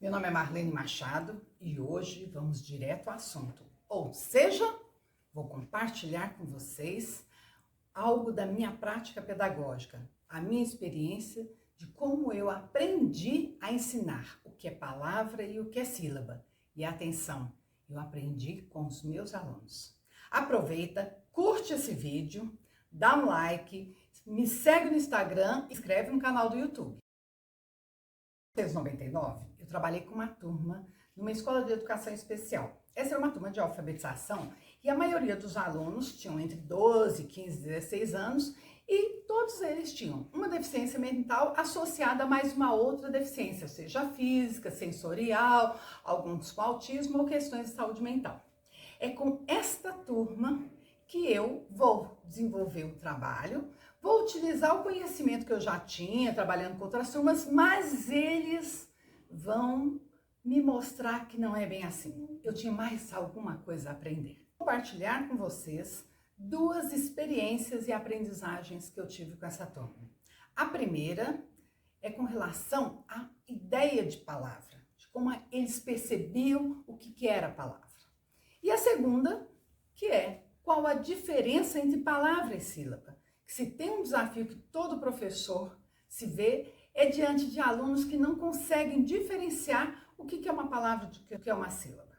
Meu nome é Marlene Machado e hoje vamos direto ao assunto. Ou seja, vou compartilhar com vocês algo da minha prática pedagógica, a minha experiência de como eu aprendi a ensinar o que é palavra e o que é sílaba. E atenção, eu aprendi com os meus alunos. Aproveita, curte esse vídeo, dá um like, me segue no Instagram e inscreve no canal do YouTube. Em 1999, eu trabalhei com uma turma numa escola de educação especial. Essa era uma turma de alfabetização e a maioria dos alunos tinham entre 12, 15, 16 anos e todos eles tinham uma deficiência mental associada a mais uma outra deficiência, seja física, sensorial, alguns com autismo ou questões de saúde mental. É com esta turma que eu vou desenvolver o trabalho, vou utilizar o conhecimento que eu já tinha trabalhando com outras turmas, mas eles vão me mostrar que não é bem assim. Eu tinha mais alguma coisa a aprender. Vou compartilhar com vocês duas experiências e aprendizagens que eu tive com essa turma. A primeira é com relação à ideia de palavra, de como eles percebiam o que era a palavra. E a segunda, que é qual a diferença entre palavra e sílaba. Que se tem um desafio que todo professor se vê, é diante de alunos que não conseguem diferenciar o que é uma palavra do que é uma sílaba.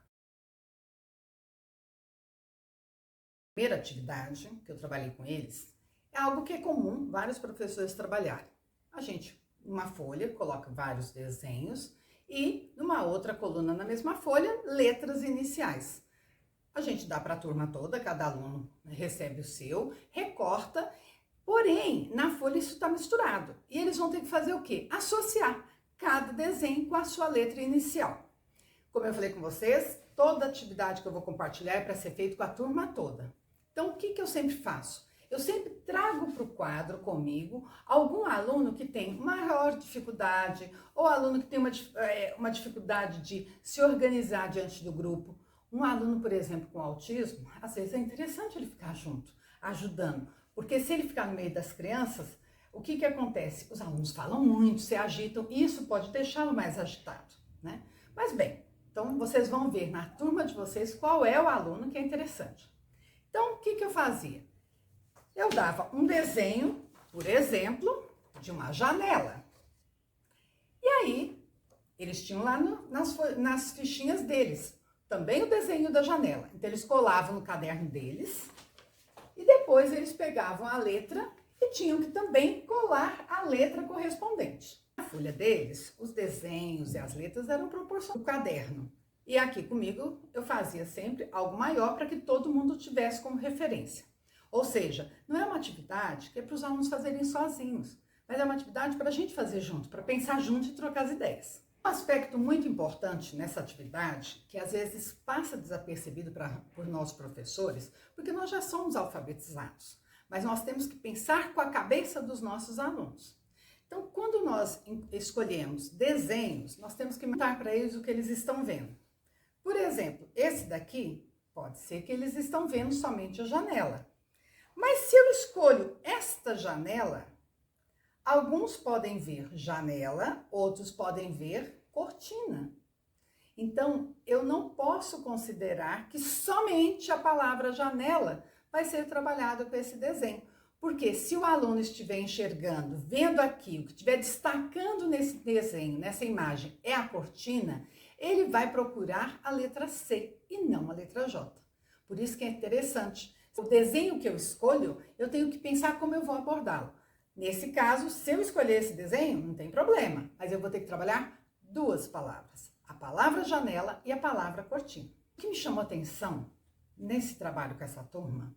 A primeira atividade que eu trabalhei com eles é algo que é comum vários professores trabalharem. A gente, numa folha, coloca vários desenhos e numa outra coluna na mesma folha, letras iniciais. A gente dá para a turma toda, cada aluno recebe o seu, recorta, porém, na folha isso está misturado. E eles vão ter que fazer o quê? Associar cada desenho com a sua letra inicial. Como eu falei com vocês, toda atividade que eu vou compartilhar é para ser feita com a turma toda. Então, o que eu sempre faço? Eu sempre trago para o quadro comigo algum aluno que tem maior dificuldade, ou aluno que tem uma dificuldade de se organizar diante do grupo. Um aluno, por exemplo, com autismo, às vezes é interessante ele ficar junto, ajudando. Porque se ele ficar no meio das crianças, o que acontece? Os alunos falam muito, se agitam, e isso pode deixá-lo mais agitado, né? Mas bem, então vocês vão ver na turma de vocês qual é o aluno que é interessante. Então, o que eu fazia? Eu dava um desenho, por exemplo, de uma janela. E aí, eles tinham lá nas fichinhas deles também o desenho da janela. Então, eles colavam no caderno deles e depois eles pegavam a letra e tinham que também colar a letra correspondente. Na folha deles, os desenhos e as letras eram proporcionais do caderno. E aqui comigo eu fazia sempre algo maior para que todo mundo tivesse como referência. Ou seja, não é uma atividade que é para os alunos fazerem sozinhos, mas é uma atividade para a gente fazer junto, para pensar junto e trocar as ideias. Um aspecto muito importante nessa atividade, que às vezes passa desapercebido por nós professores, porque nós já somos alfabetizados, mas nós temos que pensar com a cabeça dos nossos alunos. Então, quando nós escolhemos desenhos, nós temos que mostrar para eles o que eles estão vendo. Por exemplo, esse daqui, pode ser que eles estão vendo somente a janela. Mas se eu escolho esta janela, alguns podem ver janela, outros podem ver cortina. Então, eu não posso considerar que somente a palavra janela vai ser trabalhada com esse desenho. Porque se o aluno estiver enxergando, vendo aqui, o que estiver destacando nesse desenho, nessa imagem, é a cortina, ele vai procurar a letra C e não a letra J. Por isso que é interessante. O desenho que eu escolho, eu tenho que pensar como eu vou abordá-lo. Nesse caso, se eu escolher esse desenho, não tem problema, mas eu vou ter que trabalhar duas palavras, a palavra janela e a palavra cortina. O que me chamou a atenção nesse trabalho com essa turma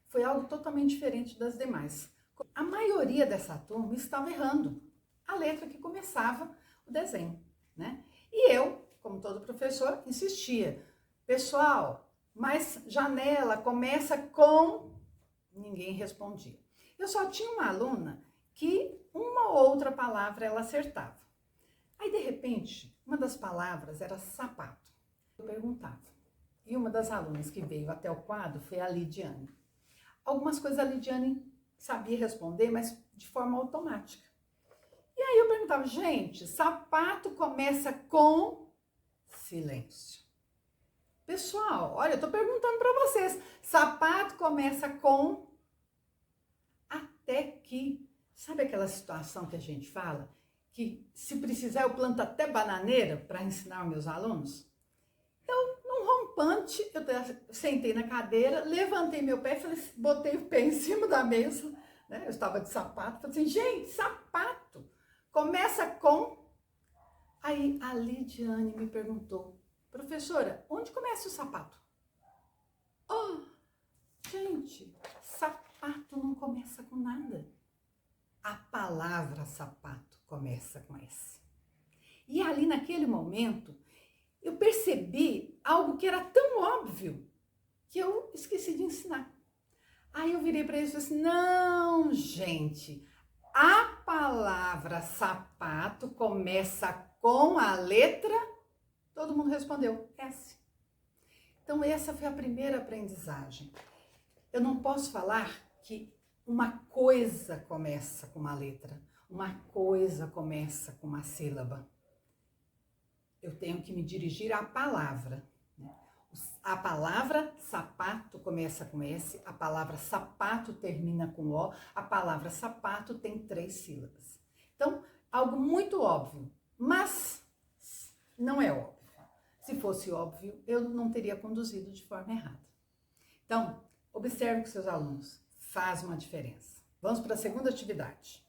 foi algo totalmente diferente das demais. A maioria dessa turma estava errando a letra que começava o desenho, né? E eu, como todo professor, insistia, pessoal, mas janela começa com... Ninguém respondia. Eu só tinha uma aluna que uma ou outra palavra ela acertava. Aí, de repente, uma das palavras era sapato. Eu perguntava. E uma das alunas que veio até o quadro foi a Lidiane. Algumas coisas a Lidiane sabia responder, mas de forma automática. E aí eu perguntava, gente, sapato começa com... silêncio. Pessoal, olha, eu tô perguntando para vocês. Sapato começa com até que. Sabe aquela situação que a gente fala? Que se precisar eu planto até bananeira para ensinar os meus alunos? Num rompante, eu sentei na cadeira, levantei meu pé, falei, botei o pé em cima da mesa, né? Eu estava de sapato, falei assim, gente, sapato começa com... Aí a Lidiane me perguntou, professora, onde começa o sapato? Oh, gente, sapato não começa com nada. A palavra sapato começa com S. E ali naquele momento, eu percebi algo que era tão óbvio que eu esqueci de ensinar. Aí eu virei para eles e falei assim, não, gente, a palavra sapato começa com a letra... Todo mundo respondeu, S. Então essa foi a primeira aprendizagem. Eu não posso falar que uma coisa começa com uma letra, uma coisa começa com uma sílaba. Eu tenho que me dirigir à palavra. A palavra sapato começa com S, a palavra sapato termina com O, a palavra sapato tem 3 sílabas. Então, algo muito óbvio, mas não é óbvio. Se fosse óbvio, eu não teria conduzido de forma errada. Então, observe com seus alunos, faz uma diferença. Vamos para a segunda atividade.